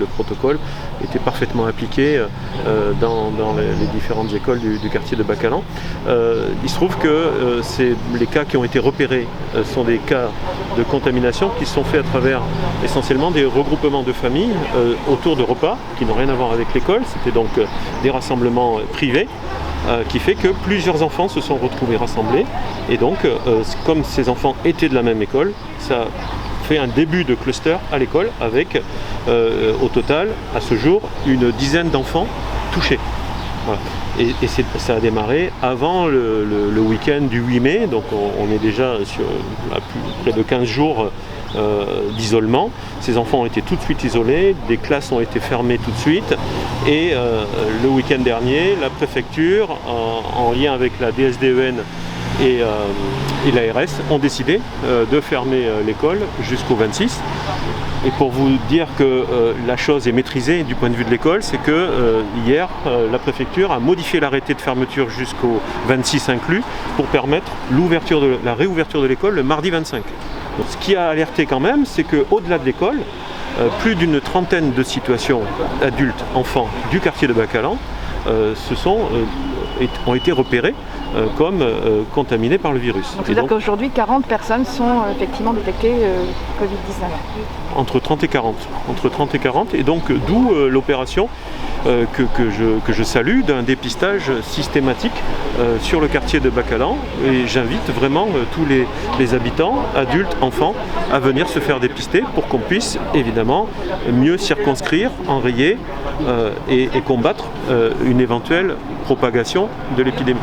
le protocole était parfaitement appliqué dans les différentes écoles du quartier de Bacalan. Il se trouve que les cas qui ont été repérés sont des cas de contamination qui sont faits à travers essentiellement des regroupements de familles autour de repas qui n'ont rien à voir avec l'école. C'était donc des rassemblements privés. Qui fait que plusieurs enfants se sont retrouvés rassemblés et donc comme ces enfants étaient de la même école, ça fait un début de cluster à l'école avec au total à ce jour une dizaine d'enfants touchés. Voilà. Et ça a démarré avant le week-end du 8 mai, donc on est déjà sur près de 15 jours d'isolement. Ces enfants ont été tout de suite isolés, des classes ont été fermées tout de suite et le week-end dernier, la préfecture, en lien avec la DSDEN et l'ARS, ont décidé de fermer l'école jusqu'au 26. Et pour vous dire que la chose est maîtrisée du point de vue de l'école, c'est que hier, la préfecture a modifié l'arrêté de fermeture jusqu'au 26 inclus pour permettre la réouverture de l'école le mardi 25. Donc, ce qui a alerté quand même, c'est qu'au-delà de l'école, plus d'une trentaine de situations adultes, enfants du quartier de Bacalan ont été repérées comme contaminées par le virus. Donc c'est-à-dire qu'aujourd'hui, 40 personnes sont effectivement détectées Covid-19. Entre 30 et 40. Entre 30 et 40, et donc d'où l'opération que je salue d'un dépistage systématique sur le quartier de Bacalan. Et j'invite vraiment tous les habitants, adultes, enfants, à venir se faire dépister pour qu'on puisse évidemment mieux circonscrire, enrayer et combattre une éventuelle propagation de l'épidémie.